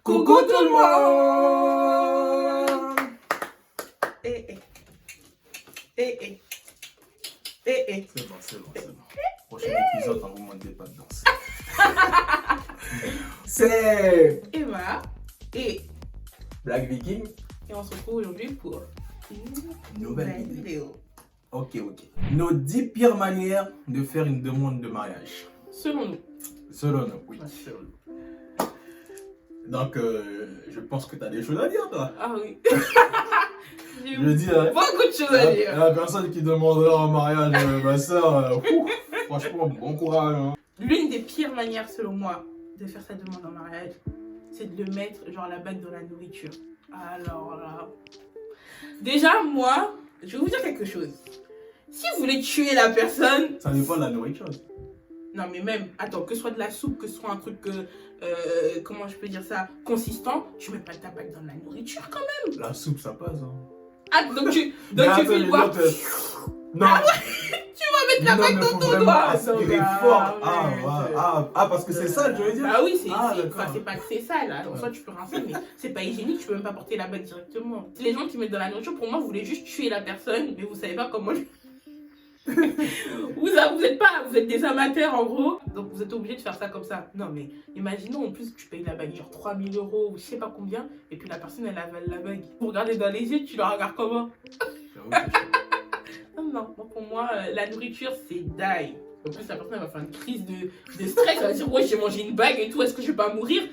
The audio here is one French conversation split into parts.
Coucou tout le monde. C'est bon. Prochain épisode, on vous demande pas de danse. C'est Eva et Black Viking. on se retrouve aujourd'hui pour une nouvelle vidéo. Ok. Nos 10 pires manières de faire une demande de mariage. Selon nous. Selon nous, oui. Ouais, selon nous. Donc, je pense que tu as des choses à dire, toi. Ah oui. J'ai Je dis, beaucoup de choses à dire. la personne qui demandera en mariage ma soeur, franchement, bon courage. Hein. L'une des pires manières, selon moi, de faire sa demande en mariage, c'est de le mettre, genre, la bague dans la nourriture. Alors là... Déjà, moi, je vais vous dire quelque chose. Si vous voulez tuer la personne... Ça dépend de la nourriture. Non, mais même, attends, que ce soit de la soupe, que ce soit un truc, comment je peux dire ça, consistant, tu mets pas ta bague dans la nourriture quand même. La soupe, ça passe. Hein. Ah, donc tu fais quoi? Non. Ah ouais, tu vas mettre la bague dans ton doigt. Aspirer fort. Parce que c'est sale, je veux dire. Ah oui, c'est pas que c'est sale. Là. En soi, tu peux rincer, mais c'est pas hygiénique, tu peux même pas porter la bague directement. Les gens qui mettent dans la nourriture, pour moi, vous voulez juste tuer la personne, mais vous savez pas comment... vous êtes des amateurs en gros, donc vous êtes obligés de faire ça comme ça. Non mais imaginons en plus tu payes la bague genre 3000 € ou je sais pas combien, et puis la personne elle avale la bague. Vous regardez dans les yeux, tu la regardes comment? Non, pour moi la nourriture c'est die. En plus la personne elle va faire une crise de stress, elle va dire ouais j'ai mangé une bague et tout, est-ce que je vais pas mourir?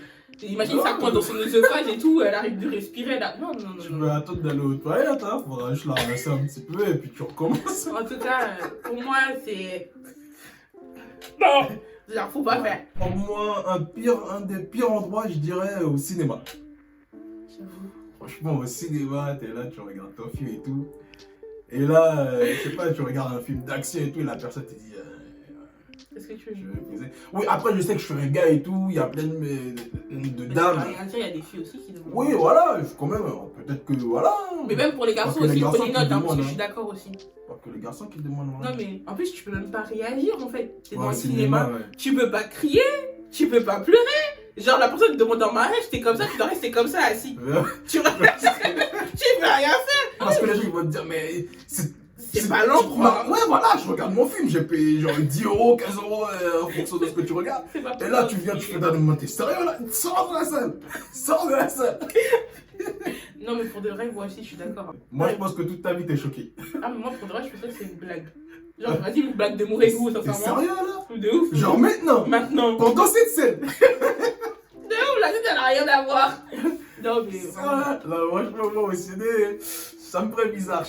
Imagine ça coince dans son œsophage et tout, elle arrive de respirer là. Non. Tu veux attendre d'aller aux toilettes, hein? Faudra juste la ramasser un petit peu et puis tu recommences. En tout cas, pour moi, c'est... Non! Genre, faut pas faire. Pour moi, un des pires endroits, je dirais, au cinéma. J'avoue. Franchement, au cinéma, t'es là, tu regardes ton film et tout. Et là, je sais pas, tu regardes un film d'action et tout, et la personne te dit... Qu'est-ce que tu veux? Je vais épouser. Oui, après, je sais que je suis un gars et tout, il y a plein de dames. Il y a des filles aussi qui demandent. Oui, voilà, quand même, peut-être que voilà. Mais même pour les garçons aussi, prenez note, parce que je suis d'accord aussi. Pas que les garçons qui demandent. Non, mais en plus, tu peux même pas réagir en fait. T'es dans le cinéma, cinéma, tu peux pas crier, tu peux pas pleurer. Genre, la personne te demande en mariage, t'es comme ça, tu dois rester comme ça, assis. tu peux rien faire. Parce que les gens ils vont te dire, mais c'est pas l'endroit. Ouais, voilà, je regarde mon film, j'ai payé genre 10 €, 15 € en fonction de ce que tu regardes. Et là, tu viens, tu fais ta demande, t'es sérieux là? Sors de la salle! Sors de la salle! Non, mais pour de vrai, moi aussi, je suis d'accord. Moi, je pense que toute ta vie, t'es choqué. Ah, mais moi, pour de vrai, je pense que c'est une blague. Genre, vas-y, une blague de mauvais goût, T'es sincèrement. sérieux là? De ouf. Genre maintenant? Pendant cette scène! De ouf, la scène, elle a rien à voir. Non, mais... Ça, là, moi, au ciné, ça me ferait bizarre.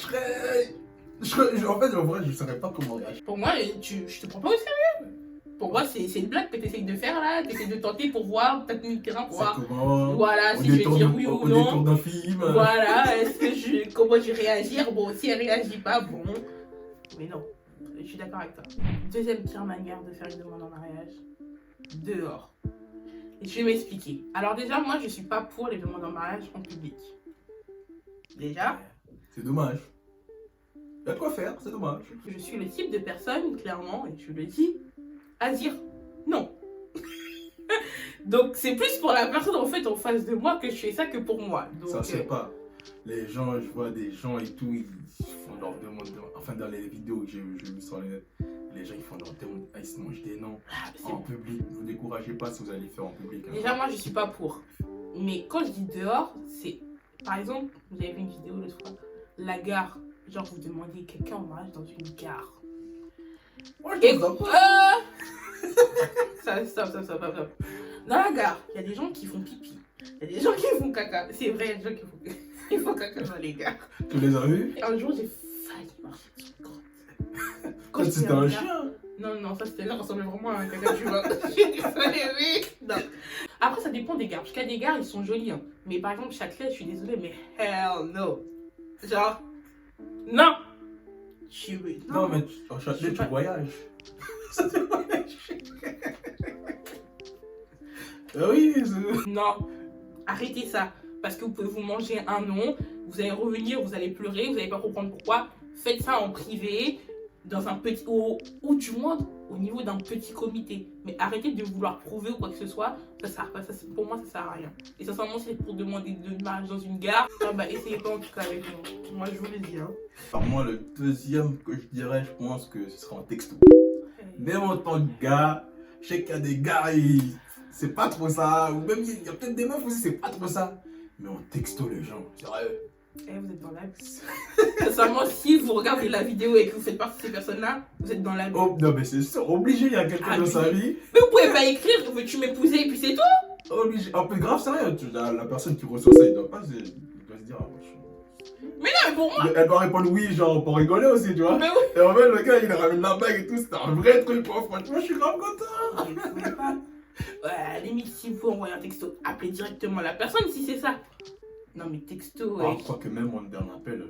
En fait, en vrai, je saurais pas comment réagir. Pour moi, je te prends pas au sérieux. Pour moi, c'est une blague que tu essayes de faire là, tu essayes de tenter pour voir, peut-être une terrain pour voir. Comment, voilà, si je vais dire oui ou non. Au détour d'un film. Voilà, comment je vais réagir. Bon, si elle réagit pas, bon. Mais non, je suis d'accord avec toi. Deuxième pire manière de faire une demande en mariage, dehors. Et je vais m'expliquer. Alors déjà, moi, je suis pas pour les demandes en mariage en public. Déjà. C'est dommage. Il y a de quoi faire, c'est dommage. Je suis le type de personne, clairement, et je le dis, à dire non. Donc c'est plus pour la personne en fait en face de moi que je fais ça que pour moi. Donc, ça c'est pas. Les gens, je vois des gens et tout, ils font leur demande. Enfin, dans les vidéos que j'ai vues sur les net, les gens ils font leur demande, ils se mangent des noms en public. Ne vous découragez pas si vous allez faire en public. Hein. Déjà, moi je suis pas pour. Mais quand je dis dehors, c'est. Par exemple, vous avez vu une vidéo l'autre fois, la gare. Genre, vous demandez quelqu'un en mariage dans une gare. Moi, Et stop. Dans la gare, il y a des gens qui font pipi. Il y a des gens qui font caca. C'est vrai, il y a des gens qui font caca dans les gares. Tu les as vus? Un jour, j'ai failli marcher sur une grotte. Quand c'était un chien? Non, ça c'était là, ça ressemblait vraiment à un caca, tu vois. Non. Après, ça dépend des gares. Parce qu'il y a des gares, ils sont jolis. Hein. Mais par exemple, Châtelet, je suis désolée, mais hell no. Genre, non. Non, mais en Châtelet, tu voyages. Oui, non, arrêtez ça. Parce que vous pouvez vous manger un nom, vous allez revenir, vous allez pleurer, vous n'allez pas comprendre pourquoi. Faites ça en privé, dans un petit... Ou du moins, au niveau d'un petit comité. Mais arrêtez de vouloir prouver ou quoi que ce soit, ça sert pas, pour moi ça sert à rien. Et sincèrement, si c'est pour demander de mariage dans une gare, essayez pas en tout cas avec moi. Moi je vous le dis. Alors moi, le deuxième que je dirais, je pense que ce sera un texto. Même en tant que gars, je sais qu'il y a des gars, c'est pas trop ça. Ou même il y a peut-être des meufs aussi, c'est pas trop ça. Mais en texto, les gens, sérieux. Vous êtes dans l'abus. Sincèrement, si vous regardez la vidéo et que vous faites partie de ces personnes-là, vous êtes dans l'abus. Oh, non, mais c'est sûr, obligé, il y a quelqu'un dans sa vie. Mais vous pouvez pas écrire, veux-tu m'épouser et puis c'est tout. Obligé, un peu grave, sérieux. La personne qui reçoit ça, il doit se dire, ah, mais non, mais pour moi. Elle doit répondre oui, genre pour rigoler aussi, tu vois. Mais oui. Et en fait, le gars, il ramène la bague et tout, c'était un vrai truc, quoi. Franchement, je suis grave content. Mais vous pouvez pas. À la limite, si vous envoyez un texto, appelez directement la personne si c'est ça. Non, mais texto. Ah, je crois que même en dernier appel,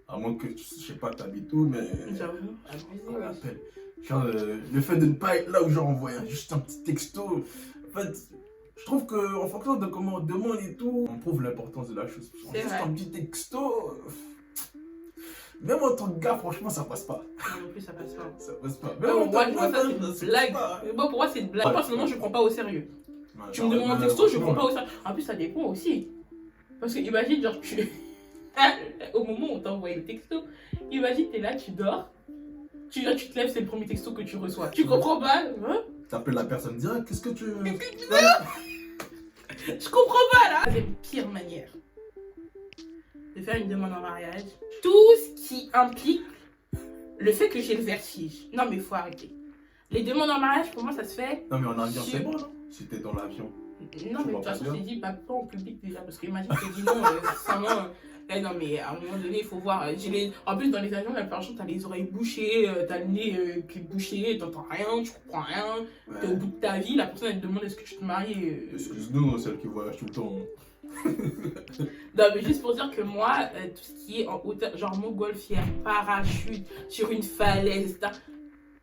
à moins que, je sais pas, t'habites où, mais. J'avoue, abusé. Appel. Genre, le fait de ne pas être là où genre envoyer juste un petit texto. En fait, je trouve qu'en fonction de comment on demande et tout, on prouve l'importance de la chose. C'est Juste vrai. un petit texto. Même en tant que gars, franchement, ça passe pas. Non, non plus, ça passe pas. Ça passe pas. Mais bon, moi, je vois ça, c'est ça une passe blague. pas. Mais bon, pour moi, c'est une blague. Ouais. Personnellement, je prends pas au sérieux. Ouais, Tu me demandes un texto, je prends pas au sérieux. En plus, ça dépend aussi. Parce que imagine, genre, au moment où on t'a envoyé le texto, imagine, t'es là, tu dors. Tu te lèves, c'est le premier texto que tu reçois. Tu comprends pas, hein? T'appelles la personne direct, qu'est-ce que tu veux? Je comprends pas là. C'est une pire manière de faire une demande en mariage. Tout ce qui implique le fait que j'ai le vertige. Non mais faut arrêter. Les demandes en mariage pour moi ça se fait. Non mais en avion c'est bon non? Si t'es dans l'avion. Non mais de toute façon je t'ai dit pas en public déjà parce que imagine que je te dis non sincèrement. Non mais à un moment donné il faut voir. En plus dans les avions la plupart du temps t'as les oreilles bouchées, t'as le nez qui est bouché, t'entends rien, tu comprends rien. Ouais. T'es au bout de ta vie, la personne elle te demande est-ce que tu te maries. Excuse-nous celle qui voyage tout le temps. Non mais juste pour dire que moi, tout ce qui est en hauteur, genre montgolfière, parachute, sur une falaise, etc.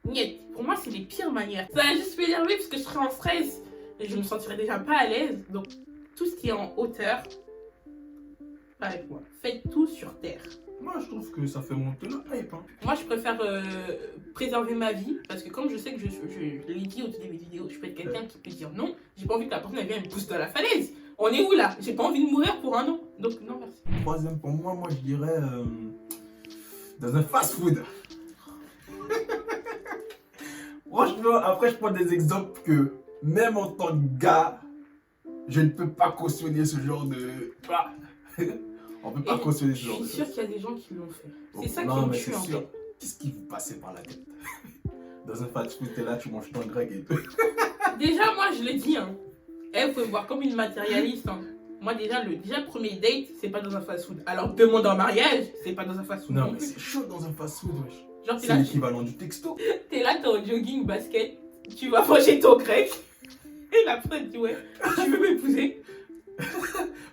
Niet, pour moi c'est les pires manières. Ça va juste m'énerver parce que je serais en stress et je me sentirais déjà pas à l'aise. Donc tout ce qui est en hauteur, pas avec moi. Faites tout sur terre. Moi je trouve que ça fait monter la hype. Hein. Moi je préfère préserver ma vie parce que comme je sais que je l'ai dit au début des vidéos, je peux être quelqu'un qui peut dire non. J'ai pas envie que la personne elle vienne me pousse dans la falaise. On est où là? J'ai pas envie de mourir pour un non. Donc non merci. Troisième pour moi je dirais dans un fast-food. Franchement, après je prends des exemples que même en tant que gars, je ne peux pas cautionner ce genre de... On peut pas cautionner ce genre de choses. Je suis sûre qu'il y a des gens qui l'ont fait. C'est ça qui me tue en fait. Qu'est-ce qui vous passait par la tête? Dans un fast-food, t'es là, tu manges ton grec et tout. Déjà, moi je l'ai dit, hein. Vous pouvez me voir comme une matérialiste. Hein. Moi déjà, le premier date, c'est pas dans un fast-food. Alors demande en mariage, c'est pas dans un fast-food. Non mais c'est chaud dans un fast-food, wesh. Genre c'est l'équivalent du texto. T'es là, t'es en jogging, basket, tu vas manger ton grec. Et la personne dit ouais, tu veux m'épouser?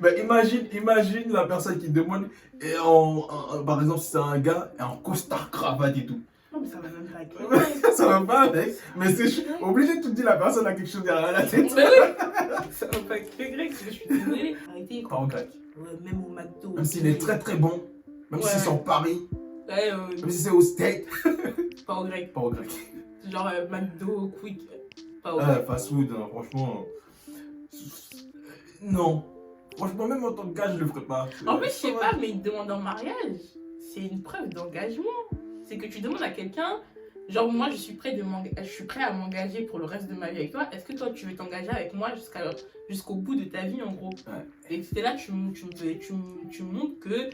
Mais imagine la personne qui demande, et par exemple si c'est un gars, et en costard, cravate et tout. Non mais ça va même pas avec. Ça va pas avec, mais c'est obligé de te dire la personne a quelque chose derrière la tête. Mais oui, ça va pas avec le grec, je suis désolée. Arrêtez. Pas en grec. Ouais, même au McDo. Même s'il est très très bon, même si c'est en Paris, même si c'est au steak. Pas au grec. Pas au grec. Genre McDo, Quick. Pas au grec. Fast food, hein, franchement. Non. Franchement, même en tant que gars, je le ferais pas. En plus, je sais pas, mais une demande en mariage, c'est une preuve d'engagement. C'est que tu demandes à quelqu'un, genre moi je suis prêt à m'engager pour le reste de ma vie avec toi. Est-ce que toi tu veux t'engager avec moi jusqu'au bout de ta vie en gros? Ouais. Et c'est là tu montres que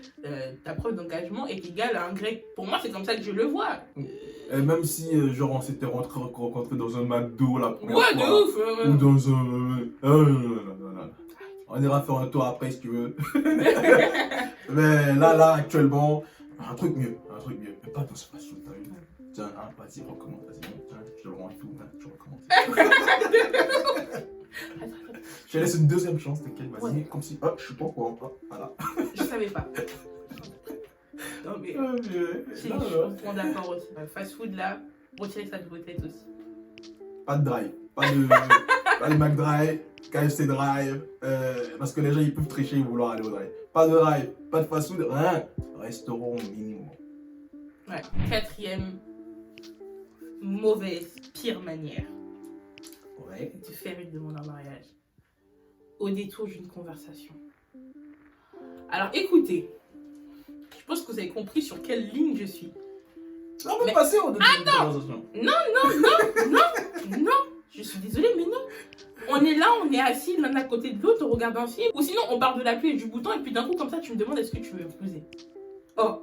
ta preuve d'engagement est égale à un grec. Pour moi c'est comme ça que je le vois. Et même si genre on s'était rencontrés dans un McDo la première fois. Ouais, de ouf. Ou dans un... On ira faire un tour après si tu veux. Mais là actuellement, un truc mieux. Mais pas dans ce fast-food, t'as vu? Tiens, vas-y, recommande, vas-y, tiens, je te le rends et tout, tu recommences. Je te laisse une deuxième chance, t'inquiète, vas-y, ouais. Comme si, je suis pas au courant, voilà. Je savais pas. Non mais, je suis d'accord aussi. Fast-food là, retirez ça de vos têtes aussi. Pas de drive, pas de McDrive, KFC Drive, parce que les gens ils peuvent tricher et vouloir aller au drive. Pas de drive, pas de fast-food, rien. Restaurant minimum. Ouais. Quatrième mauvaise, pire manière Ouais. de faire une demande en mariage au détour d'une conversation. Alors écoutez, je pense que vous avez compris sur quelle ligne je suis. On peut Mais- passer au début de la conversation. Non, je suis désolée, mais non. On est là, on est assis l'un à côté de l'autre, on regarde un film. Ou sinon, on parle de la pluie et du bouton, et puis d'un coup, comme ça, tu me demandes est-ce que tu veux m'épouser. Oh.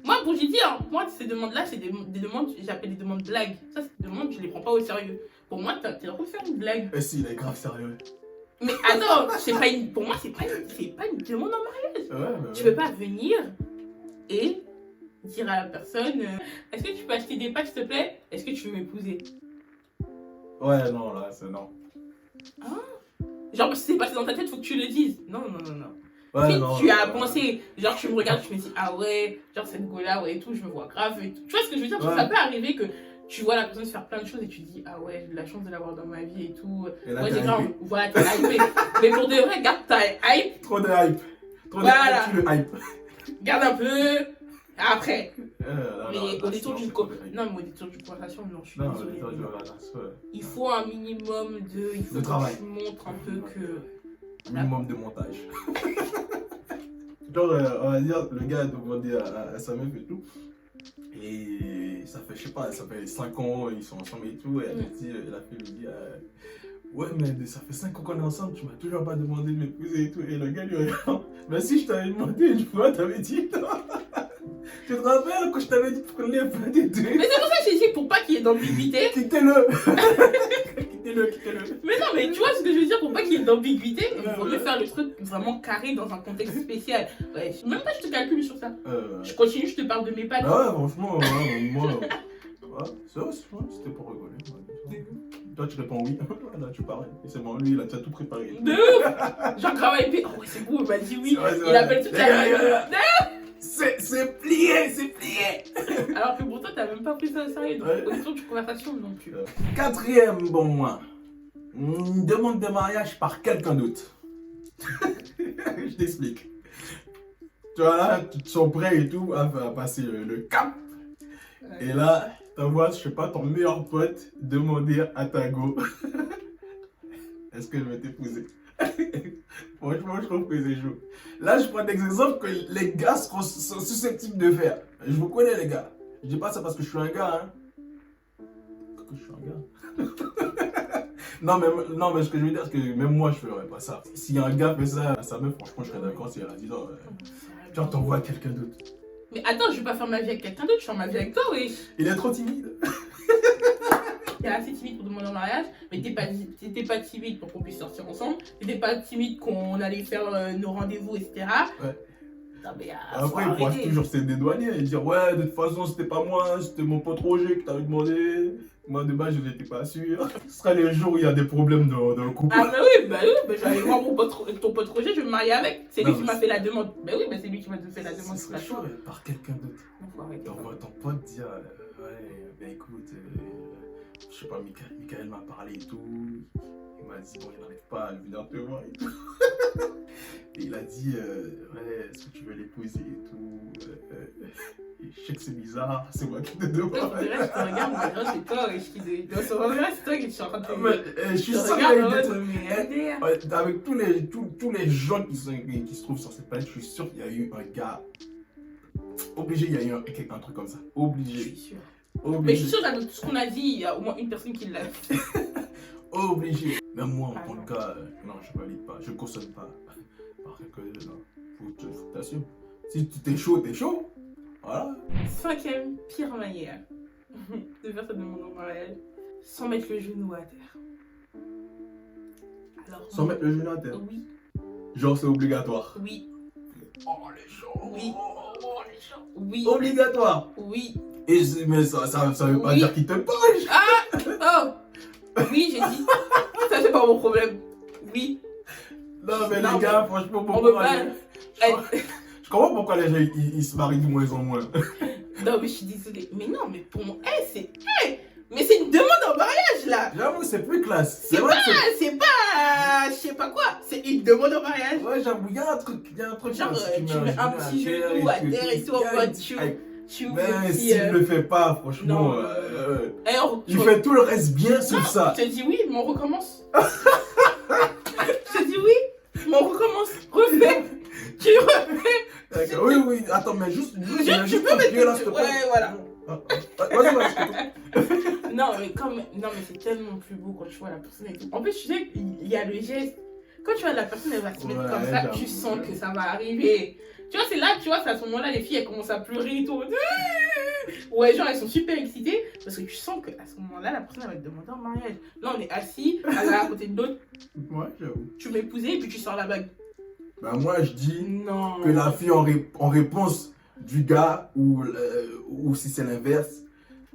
Moi, pour j'ai dit, hein, moi, ces demandes-là, c'est des demandes, j'appelle des demandes blagues. Ça, c'est des demandes, je les prends pas au sérieux. Pour moi, t'es en train de faire une blague. Eh si, il est grave sérieux. Mais attends, pour moi, c'est pas une demande en mariage. Ouais, Tu peux pas venir et dire à la personne est-ce que tu peux acheter des pâtes, s'il te plaît? Est-ce que tu veux m'épouser? Ouais, non, là, c'est non. Genre, si c'est passé dans ta tête, faut que tu le dises. Non. Ouais, Si non. tu as pensé, genre tu me regardes, tu me dis ah ouais, genre cette go-là, ouais et tout, je me vois grave et tout. Tu vois ce que je veux dire? Parce que ça peut arriver que tu vois la personne se faire plein de choses et tu te dis ah ouais, j'ai de la chance de l'avoir dans ma vie et tout. Et là, Ouais, t'es j'ai grave, hypé. voilà, t'es hypé. Mais pour de vrai, garde ta hype, Trop de hype. Trop de Voilà. hype, tu le hype. garde un peu. Après. Là, Mais là, au détour sinon, d'une c'est trop de hype. non, mais au détour d'une conversation, non, je suis Non, désolée. mais toi, mais tu non. vas là, ouais. Il faut un minimum de. Il faut De que travail. tu montres un peu que. Minimum de montage. Genre, on va dire, le gars a demandé à sa meuf et tout. Et ça fait, je sais pas, ça fait 5 ans, ils sont ensemble et tout. Et elle dit, la fille lui dit, ouais, mais ça fait 5 ans qu'on est ensemble, tu m'as toujours pas demandé de m'épouser et tout. Et le gars lui regarde, mais si je t'avais demandé, une fois, t'avais dit non. Tu te rappelles quand je t'avais dit de prendre les pâtes et tout? Mais c'est pour ça que j'ai dit pour pas qu'il y ait d'ambiguïté. Quittez-le. Quittez-le. Mais non, mais tu vois ce que je veux dire, pour pas qu'il y ait d'ambiguïté, il Ouais, vaut mieux ouais. faire le truc vraiment carré dans un contexte spécial. Ouais, même pas je te calcule sur ça. Euh, Je continue, je te parle de mes pattes. Bah ouais, franchement, moi, c'était pour rigoler. Ouais. Toi, tu réponds oui, là, tu parles. Et c'est bon, lui, il a déjà tout préparé. De ouf. Genre grave épais. Oh ouais, c'est beau, il m'a dit oui. C'est vrai, Il appelle toute la les gars, c'est plié. Alors que pourtant, t'as même pas pris ça au sérieux. Donc, Ouais. au détour d'une conversation, donc. Quatrième, bon, moi. Une demande de mariage par quelqu'un d'autre. Je t'explique. Tu vois, là, tu te sens prêt et tout à passer le cap. Et là, t'envoies, je sais pas, ton meilleur pote demander à ta go est-ce que je vais t'épouser? Franchement, je trouve que c'est chaud. Là, je prends des exemples que les gars sont susceptibles de faire. Je vous connais, les gars. Je dis pas ça parce que je suis un gars, hein. Que je suis un gars. non, mais ce que je veux dire, c'est que même moi, je ferais pas ça. Si un gars fait ça à sa meuf, franchement, je serais d'accord si elle a dit non. Genre, t'envoies à quelqu'un d'autre. Mais attends, je vais pas faire ma vie avec quelqu'un d'autre, je fais ma vie avec toi, oui. Il est trop timide. T'es assez timide pour demander en mariage, mais t'étais pas timide pour qu'on puisse sortir ensemble, t'étais pas timide qu'on allait faire nos rendez-vous, etc. Ouais. Non, mais, Après, il pourra toujours se dédouaner et dire ouais, de toute façon, c'était pas moi, c'était mon pote Roger que t'avais demandé. Moi, de base, je n'étais pas sûr. Ce sera les jours où il y a des problèmes dans le couple. Ah, bah oui, je vais aller voir ton pote Roger, je vais me marier avec. C'est lui Non, qui mais m'a fait la demande. Bah oui, c'est lui qui m'a fait la demande. Ce serait chaud par quelqu'un d'autre. Faut arrêter. T'envoies ton pote dire ouais, ben écoute, je sais pas, Michael m'a parlé et tout. Il m'a dit bon, il n'arrive pas à venir te voir et tout. Et il a dit ouais, est-ce que tu veux l'épouser et tout. Et je sais que c'est bizarre, c'est moi qui te demande. On dirait, je te regarde, on dirait, c'est toi, c'est toi qui suis en train de te Je suis Je sûr regarde qu'il y en a des mode, trucs. mais MDR. Ouais, avec tous les gens qui se trouvent sur cette planète, je suis sûr qu'il y a eu un gars. Obligé, il y a eu un truc comme ça. Je Obligé. suis sûre. Mais je suis Obligé. sûre, avec tout ce qu'on a dit, il y a au moins une personne qui l'a fait. Obligé. Même moi, en Ah tant non. que cas, non, je valide pas. Je cautionne pas. Parce que non, faut que t'assumes. Si tu t'es chaud, t'es chaud. Voilà. 5e pire manière de faire sa demande en mariage sans mettre le genou à terre. Alors, Sans mettre le genou à terre. oui, Genre, c'est obligatoire. oui, Oh, les gens. Oui. Oh, les gens. oui, Obligatoire. oui. Mais ça veut pas Oui. dire qu'il te penche. Oh, oui, j'ai dit. Ça, c'est pas mon problème. Oui. Non, mais Non, les gars, franchement, On peut pourquoi pas. je comprends pourquoi les gens ils se marient de moins en moins. Non, mais je suis désolée. Mais non, mais pour moi, mais c'est une demande en mariage là. J'avoue, c'est plus classe. C'est vrai pas, que c'est pas, je sais pas quoi. C'est une demande en mariage. ouais, j'avoue, il y a un truc. Genre, là, si tu mets un petit genou à terre et tout en mode tu tu ouvres Mais le petit, s'il ne le fait pas, franchement, non. Eh, il fait tout le reste bien sauf ça. Je te dis oui, mais on recommence. Je te dis oui, mais on recommence. Refais. Tu refais. D'accord. Oui, oui, attends, mais juste Tu juste peux appuyer là, mettre. s'il te plaît. Ouais, voilà. Vas-y, vas-y. Non, mais c'est tellement plus beau quand tu vois la personne et tout. En plus, tu sais qu'il y a le geste. Quand tu vois la personne, elle va se mettre Ouais, comme ça, j'avoue. tu sens que ça va arriver. Tu vois, c'est là, tu vois, c'est à ce moment-là, les filles, elles commencent à pleurer et tout. Ouais, genre, elles sont super excitées parce que tu sens qu'à ce moment-là, la personne, elle va te demander en mariage. Là, on est assis, à côté de l'autre, Ouais, j'avoue. tu m'as épousé et puis tu sors la bague. Bah, moi, je dis Non. que la fille en réponse du gars, ou si c'est l'inverse,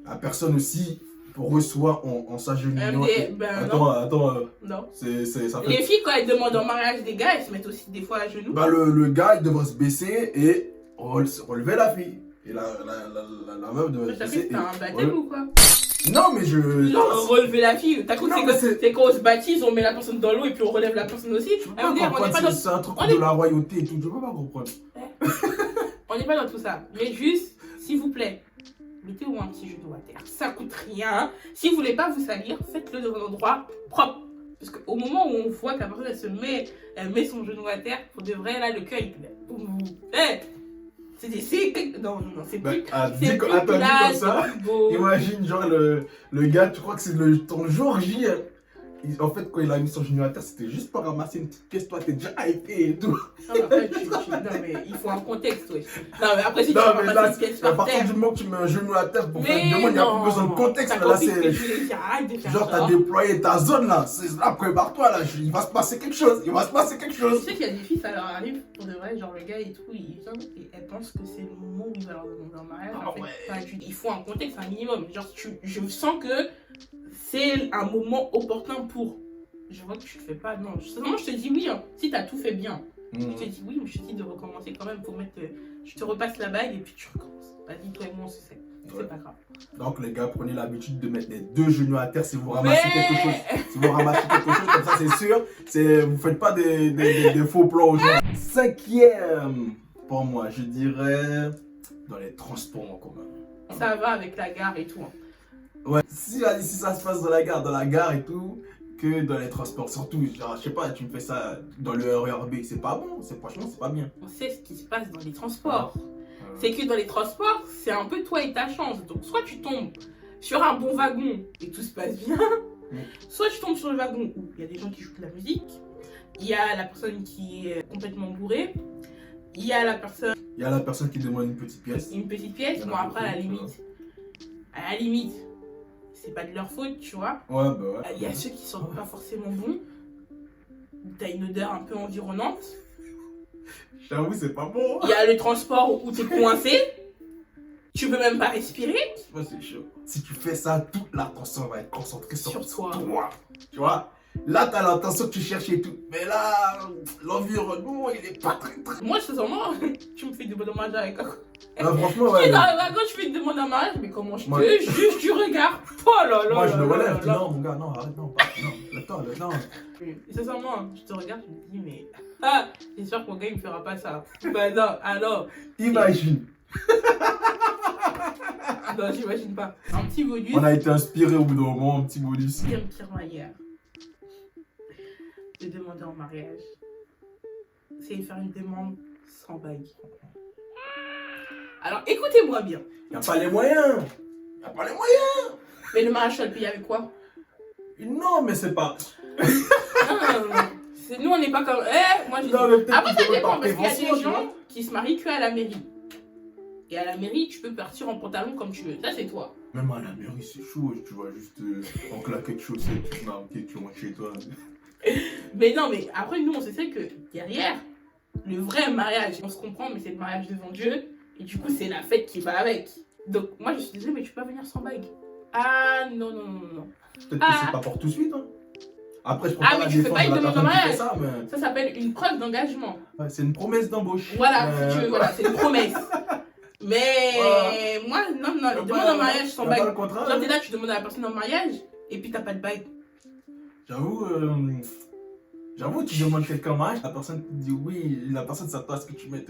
la personne aussi reçoit en s'agenouillant. Ben non. Attends, Non. ça fait. Les filles, quand elles demandent en mariage des gars, elles se mettent aussi des fois à genoux. Bah, le gars, il devrait se baisser et relever la fille. Et la meuf devrait se T'as baisser. fait un baptême ou quoi? Non, mais je. Genre, relever la fille. T'as cru Non, que mais c'est quand on se baptise, on met la personne dans l'eau et puis on relève la personne aussi. Je peux Elle pas veut dire, on n'est comprendre, pas dans c'est un truc on de est- la royauté et tout, je peux pas comprendre. On n'est pas dans tout ça. Mais juste, s'il vous plaît, mettez-vous un petit genou à terre. Ça coûte rien. Si vous voulez pas vous salir, faites-le dans un endroit propre. Parce qu'au moment où on voit que la personne elle met son genou à terre, pour de vrai, là, le cœur, il non, c'est Bah, plus. dit C'est comme plus classe, ça, c'est plus beau. imagine, genre, le gars, tu crois que c'est ton jour J. En fait, quand il a mis son genou à terre, c'était juste pour ramasser une petite pièce, toi, t'es déjà hypé et tout. Non, mais après, non, mais il faut un contexte, ouais. Non, mais après, si tu Non, mais ramasses là, une pièce à par partir terre. du moment que tu mets un genou à terre pour faire Mais une demande, il n'y a non. plus besoin de contexte. T'as Là, compris ce que c'est. je voulais dire, arrête de faire Genre, ça. t'as déployé ta zone là. Là, prépare-toi là. Il va se passer quelque chose. Il va se passer quelque Tu chose. sais qu'il y a des filles, ça leur arrive pour de vrai, genre le gars et tout, il vient et elles pensent que c'est le moment où il va leur demander en mariage. Ah En fait, ouais. pas du tout. Il faut un contexte, un minimum. Genre, je sens que c'est un moment opportun pour. Je vois que tu le fais pas, non. Seulement, je te dis oui, hein. Si t'as tout fait bien. Je te dis oui, mais je te dis de recommencer quand même pour mettre. Je te repasse la bague et puis tu recommences. Vas-y, toi et moi, on se sait. Ouais. C'est pas grave. Donc, les gars, prenez l'habitude de mettre les deux genoux à terre si vous ramassez quelque chose. Si vous ramassez quelque chose, comme ça, c'est sûr. Vous faites pas des faux plans aux gens. Cinquième, pour moi, je dirais dans les transports en commun. Ça va avec la gare et tout. Hein. Ouais, si ça se passe dans la gare et tout, que dans les transports, surtout, genre, je sais pas, tu me fais ça dans le RERB, c'est pas bon, franchement, c'est pas bien. On sait ce qui se passe dans les transports. C'est que dans les transports, c'est un peu toi et ta chance. Donc, soit tu tombes sur un bon wagon et tout se passe bien, soit tu tombes sur le wagon où il y a des gens qui jouent de la musique, il y a la personne qui est complètement bourrée, il y a la personne qui demande une petite pièce. une petite pièce. Bon, après, à la limite, c'est pas de leur faute, tu vois. Ouais, bah ouais. Il y a ceux qui sont pas forcément bons. T'as une odeur un peu environnante. J'avoue, c'est pas bon. Il y a le transport où t'es coincé. Tu peux même pas respirer. Ouais, c'est chaud. Si tu fais ça, toute l'attention va être concentrée sur Sur toi. Tu vois? Là, t'as l'attention que tu cherches et tout. Mais là, l'environnement, il est pas très. Moi, sincèrement, tu me fais des bonnes hommages avec un. Franchement, Tu ouais. es dans le wagon, tu fais une demande en mariage, mais comment je Moi- te juge, tu regardes. Oh là là. Moi, je là me là relève. là Je dis là. non, mon gars, non, arrête, non, pas, non. Attends, non. Et sincèrement, je te regarde, je me dis, mais. Ah, j'espère que mon gars, il me fera pas ça. Bah non, alors. Imagine. Non, j'imagine pas. Un petit bonus. On a été inspiré au bout d'un moment, un petit bonus. Deuxième pire manière de demander en mariage, c'est faire une demande sans bague. Alors écoutez-moi bien. Y a pas les moyens. Mais le mariage, tu vas le payer avec quoi? Non, mais c'est pas. Non. Nous, on n'est pas comme. Moi, j'ai dit. Non, mais peut-être Après, qu'ils ça devraient dépend par parce qu'il y a prévention, des tu vois. gens qui se marient que à la mairie. Et à la mairie, tu peux partir en pantalon comme tu veux. Ça, c'est toi. Même à la mairie, c'est chaud. Tu vois juste en claquette chaussette, tu te marques et tu rentres chez toi. Mais non, mais après, nous, on sait que derrière, le vrai mariage, on se comprend, mais c'est le mariage devant Dieu. Et du coup, c'est la fête qui va avec. Donc, moi, je suis désolée, mais tu peux pas venir sans bague. Ah, non. Peut-être que c'est pas pour tout de suite. Hein. Après, je prends pas mais la tu fais défense pas de une la demande personne en qui fait mariage. ça, mais Ça s'appelle une preuve d'engagement. ouais, c'est une promesse d'embauche. Voilà, si tu veux, voilà, c'est une promesse. Mais Voilà. moi, non, les demandes en mariage sans y a pas bague. le contrat. Genre, t'es là, tu demandes à la personne en mariage, et puis t'as pas de bague. J'avoue, J'avoue, tu demandes quelqu'un en mariage, la personne te dit oui, la personne s'attend à ce que tu mettes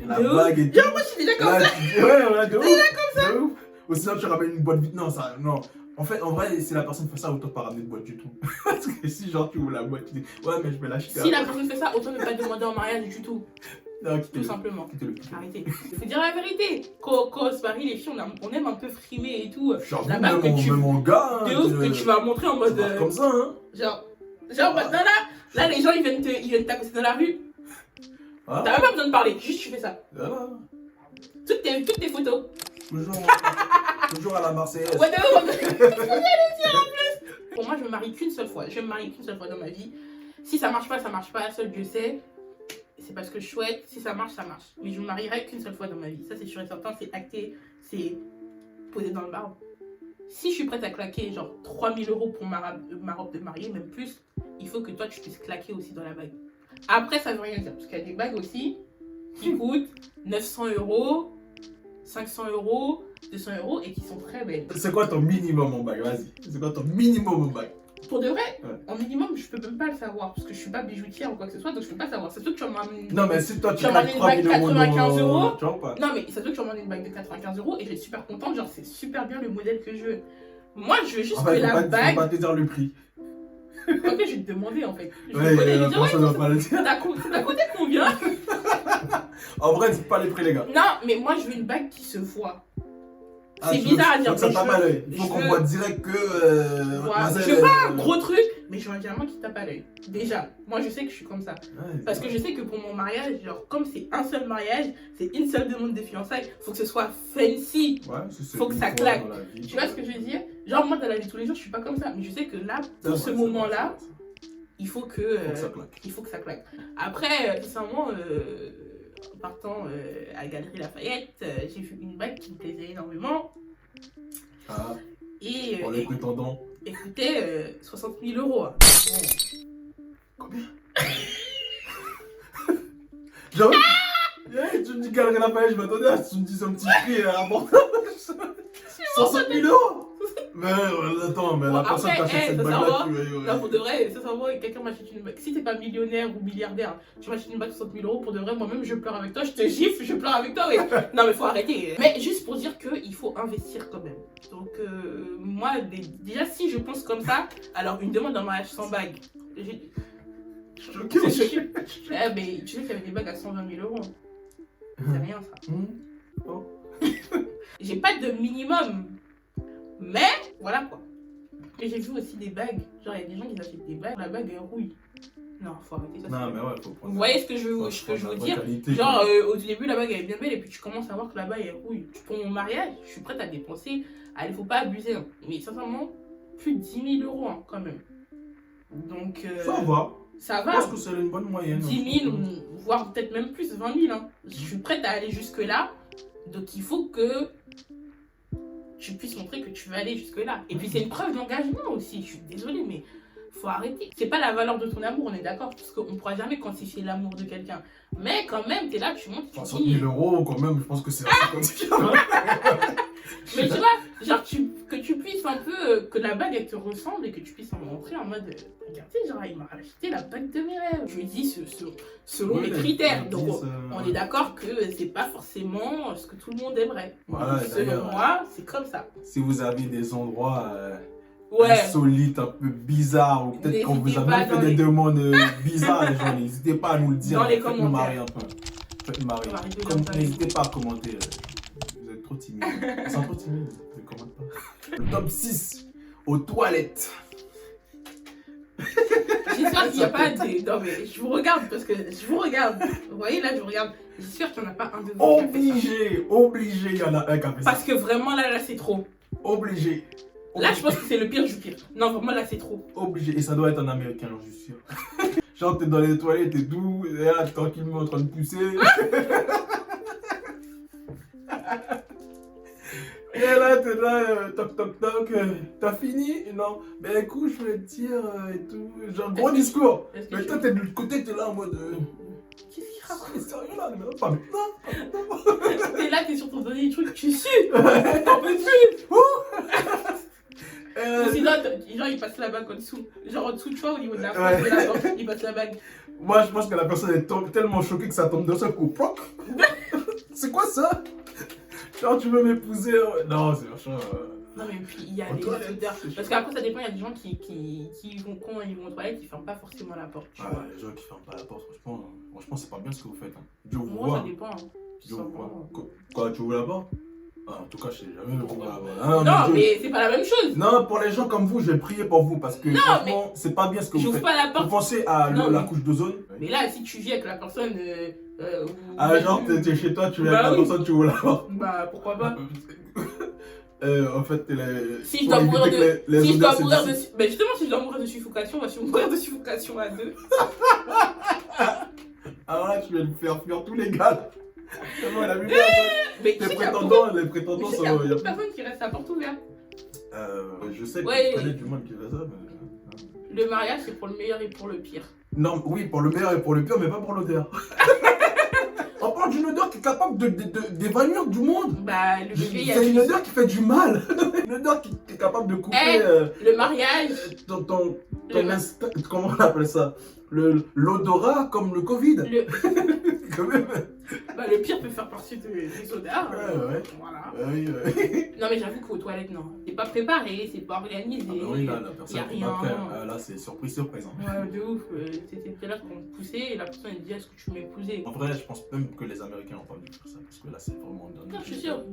la De ouf. bague et tout. Genre, moi, je suis déjà comme Là, ça. ouais, de ouf. De ouf. Ou sinon, tu ramènes une boîte vide. Non, ça, non. En fait, en vrai, si la personne fait ça, autant pas ramener de boîte du tout. Parce que si, genre, tu ouvres la boîte, tu dis ouais, mais je vais l'acheter. Si la personne fait ça, autant ne pas demander en mariage du tout. Non, Tout simplement. quittez-le. Arrêtez. Il faut dire la vérité. Quand on se marie, les filles, on aime un peu frimer et tout. J'avoue, La bague même que tu- mon gars. De ouf que tu vas montrer en mode. Comme ça, hein. Genre maintenant là, les gens ils viennent t'accoster dans la rue. Ah, T'as même pas besoin de parler, juste tu fais ça. voilà. Toutes tes photos. Toujours à la Marseillaise. Ouais, pour moi, je me marie qu'une seule fois. Je vais me marier qu'une seule fois dans ma vie. Si ça marche pas, ça marche pas. Seul Dieu sait. C'est parce que je souhaite. Si ça marche, ça marche. Mais je me marierai qu'une seule fois dans ma vie. Ça, c'est sûr et certain. C'est acté. C'est posé dans le marbre. Si je suis prête à claquer genre 3000 € pour ma robe de mariée, même plus, il faut que toi, tu puisses claquer aussi dans la bague. Après, ça veut rien dire. Parce qu'il y a des bagues aussi qui coûtent 900 €, 500 €, 200 € et qui sont très belles. C'est quoi ton minimum en bague? Vas-y. C'est quoi ton minimum en bague? Pour de vrai, Ouais. en minimum, je peux même pas le savoir parce que je suis pas bijoutière ou quoi que ce soit, donc je peux pas savoir. C'est sûr que tu vas m'amener. Non, mais si toi tu vas m'amener claques une 3000 bague € 95 dans... €. Tu vois ou pas? Non, mais c'est sûr que tu vas m'amener une bague de 95 € et je vais être super contente. Genre, c'est super bien le modèle que je veux. Moi, je veux juste En fait, que la faut bague. pas te dire le prix. Ok, je vais te demander en fait. Je Ouais, connais, je vais la dire, ouais, personne va pas le dire. t'as coûté combien? En vrai, c'est pas les prix, les gars. Non, mais moi, je veux une bague qui se voit. Ah, C'est tu bizarre veux- à dire, donc ça mais tape je à veux- l'œil. Il faut je qu'on veux- voit direct que. Voilà. mademoiselle, Je veux pas un gros truc, mais je veux un diamant qui tape à l'œil. Déjà, moi je sais que je suis comme ça. Ouais, Parce que je sais que pour mon mariage, genre comme c'est un seul mariage, c'est une seule demande de fiançailles, faut que ce soit fancy. Ouais, c'est faut que une ça fois claque. dans la vie. Tu vois ce que je veux dire? Genre moi dans la vie de tous les jours, je suis pas comme ça, mais je sais que là, pour ce moment-là, il faut que, Faut que ça claque. il faut que ça claque. Après, récemment, en partant à la Galerie Lafayette, j'ai vu une bague qui me plaisait énormément. Ah, Et pour les prétendants. elle coûtait 60 000 €. Hein. Combien? Genre, tu me dis Galerie Lafayette, je m'attendais à ce que tu me dises un petit prix abordable. 60 000 €. Mais attends, mais Bon, la personne après, t'achète cette ça bague-là, va. tu Non, pour de vrai, sincèrement, quelqu'un m'achète une bague. Si t'es pas millionnaire ou milliardaire, tu m'achètes une bague de 60 000 €, pour de vrai, moi-même, je pleure avec toi, je te gifle, je pleure avec toi. Ouais. Non, mais faut arrêter. Mais juste pour dire qu'il faut investir quand même. Donc, moi, déjà, si je pense comme ça, alors une demande en mariage sans bague. choqué, C'est choqué. choqué. Mais tu sais qu'il y avait des bagues à 120 000 €. C'est rien ça. Oh. J'ai pas de minimum. Mais voilà quoi. Et j'ai vu aussi des bagues. Genre, il y a des gens qui achètent des bagues. La bague elle rouille. Non, faut arrêter ça. Non, mais ouais, faut prendre. Vous voyez ce que je veux dire? Genre, au début, la bague elle est bien belle et puis tu commences à voir que la bague elle rouille. Pour mon mariage, je suis prête à dépenser. Allez, faut pas abuser. Hein. Mais sincèrement, plus de 10 000 € hein, quand même. Donc, Ça va. ça Je va. pense que c'est une bonne moyenne. 10 000, voire peut-être même plus, 20 000. Hein. Je suis prête à aller jusque-là. Donc il faut que tu puisses montrer que tu veux aller jusque-là. Et puis c'est une preuve d'engagement aussi. Je suis désolée, mais faut arrêter. C'est pas la valeur de ton amour, on est d'accord? Parce qu'on ne pourra jamais quantifier l'amour de quelqu'un. Mais quand même, t'es là, tu montes, tu 60 dis... 000 €, quand même, je pense que c'est assez quantifiable. Mais tu vois, genre que tu puisses un peu, que la bague elle te ressemble et que tu puisses en montrer en mode, regardez, genre il m'a acheté la bague de mes rêves. Je lui dis selon Ouais, mes critères. ils Donc disent, on est d'accord que c'est pas forcément ce que tout le monde aimerait. Voilà, Selon d'ailleurs, moi, c'est comme ça. Si vous avez des endroits Ouais. insolites, un peu bizarres, ou peut-être qu'on vous N'hésitez a pas même fait dans des les- demandes bizarres, les gens, n'hésitez pas à nous le dire. Dans les Faites-nous commentaires. marrer un peu. Faites marrer. On va rigoler Comme- un peu. N'hésitez pas à commenter. Vous êtes trop timides. Ils sont trop timides. Ne commente pas. Le top 6 aux toilettes. J'espère qu'il n'y a pas des. Non, mais je vous regarde parce que je vous regarde. Vous voyez, là, je vous regarde. J'espère qu'il n'y en a pas un de vous qui a fait ça. Obligé, il y en a un qui a fait ça. Parce que vraiment, là, c'est trop. Obligé. Là, je pense que c'est le pire du pire. Non, vraiment, là, c'est trop. Obligé. Et ça doit être un américain, j'en suis sûr. Genre, t'es dans les toilettes, t'es doux, et là, tranquillement en train de pousser. Et là, t'es là, toc toc toc, t'as fini? Non. Ben écoute, je vais te dire et tout. Genre, gros discours. Est-ce que Mais tu- toi, t'es de l'autre côté, t'es là en mode. Qu'est-ce qu'il raconte? C'est sérieux là, mais non, pas maintenant. T'es là, t'es sur ton dernier truc, tu sues. T'en peux plus. Sinon, genre, il passe la bague en dessous. Genre en dessous, tu vois, au niveau de la face de la porte, il passe la bague. Moi, je pense que la personne est tellement choquée que ça tombe d'un seul coup. Proc. C'est quoi ça? Genre, tu veux m'épouser? Non, c'est machin. Non, mais puis il y a En des toilette, odeurs. c'est Parce qu'après, ça dépend, il y a des gens qui vont, quand ils vont aux toilettes, ils ferment pas forcément la porte. Tu vois. Les gens qui ferment pas la porte, franchement, c'est pas bien ce que vous faites. Hein. Dieu vous Moi, voit. ça dépend. Hein. Dieu vous voit. Simplement. Quoi, tu ouvres la porte? En tout cas, je sais jamais ouvrir la porte. Non, Dieu- mais c'est pas la même chose. Non, pour les gens comme vous, je vais prier pour vous parce que franchement, c'est pas bien ce que vous J'ouvre faites. pas la Vous porte. pensez à Non, la mais- couche d'ozone? Mais là, si tu vis avec la personne. Genre, t'es chez toi, tu viens Bah avec la oui. personne, tu ouvres la porte. Bah, pourquoi pas. En fait, Si je pour dois mourir éviter que les si je dois odeurs mourir se de. dissipent. Ben justement, si je dois mourir de suffocation, on va mourir de suffocation à deux. Alors là, tu viens de faire fuir tous les gars. Comment elle a vu bien, Mais tu les sais qu'il y a beaucoup prétendants, mais tu sais qu'il y a beaucoup de personnes qui restent à porte ouverte. Je sais que Ouais. je connais du monde qui fait ça, mais... Le mariage, c'est pour le meilleur et pour le pire. Non, oui, pour le meilleur et pour le pire, mais pas pour l'odeur. On parle d'une odeur qui est capable d'évanouir du monde. Bah, le bébé, il y a C'est une odeur qui fait du mal. Une odeur qui est capable de couper le mariage. ton Le- instinct. Comment on appelle ça? L'odorat comme le Covid. Le, Quand même. bah, le pire peut faire partie des odeurs. Ouais. Voilà. Oui. Non, mais j'avoue qu'aux toilettes, non. C'est pas préparé, c'est pas organisé. Oui, là, la y a personne qui rien. m'a fait. Là, c'est surprise. Hein. Ouais, de ouf. C'était là qu'on te poussait et la personne elle dit est-ce que tu m'épousais? En vrai, je pense même que les Américains n'ont pas dû faire ça parce que là, c'est vraiment. Non, je suis sûre.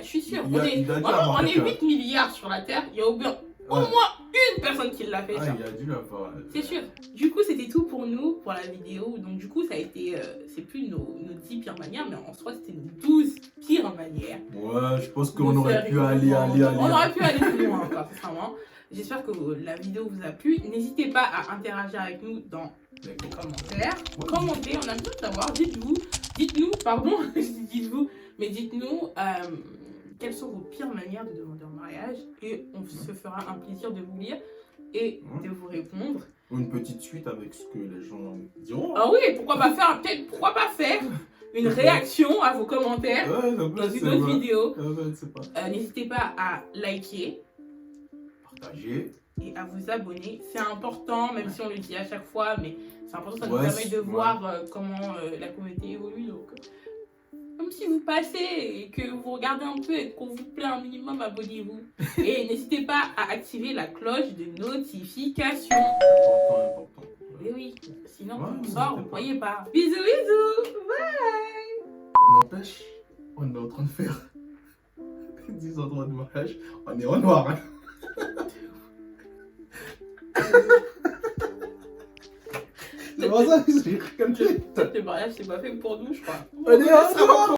Je suis sûre. Il a dû avoir On est quelqu'un. 8 milliards sur la Terre. Il y a au moins une personne qui l'a fait. Ah, ça. il a dû avoir. C'est sûr. Du coup, c'était tout pour nous, pour la vidéo. Donc, du coup, ça a été. C'est plus nos 10 pires manières, mais en soi, c'était nos 12 pires manières. Ouais, je pense de qu'on aurait faire pu une aller. vidéo. On aurait pu aller plus loin, quoi, sincèrement. J'espère que la vidéo vous a plu. N'hésitez pas à interagir avec nous dans les commentaires. Ouais. Commentez, on a besoin de savoir. Dites-nous, pardon, je dis dites-vous, mais dites-nous quelles sont vos pires manières de demander en mariage et on se fera un plaisir de vous lire et de vous répondre. Ou une petite suite avec ce que les gens diront. Ah oui, pourquoi pas faire une réaction à vos commentaires Ouais, donc, dans une autre vidéo. C'est pas. N'hésitez pas à liker Partager. et à vous abonner. C'est important, même si on le dit à chaque fois, mais c'est important, ça nous Ouais, permet de ouais. voir comment la communauté évolue. Donc, comme si vous passez et que vous regardez un peu et qu'on vous plaît un minimum, abonnez-vous. Et n'hésitez pas à activer la cloche de notification. Important. Et oui, sinon, Ouais, on n'hésitez sort, pas. vous voyez pas. Bisous, bye. N'empêche, on est en train de faire 10 endroits de mariage. On est en noir. Hein. C'est pour ça que j'ai comme ça. Le mariage, c'est pas fait pour nous, je crois. On est en noir.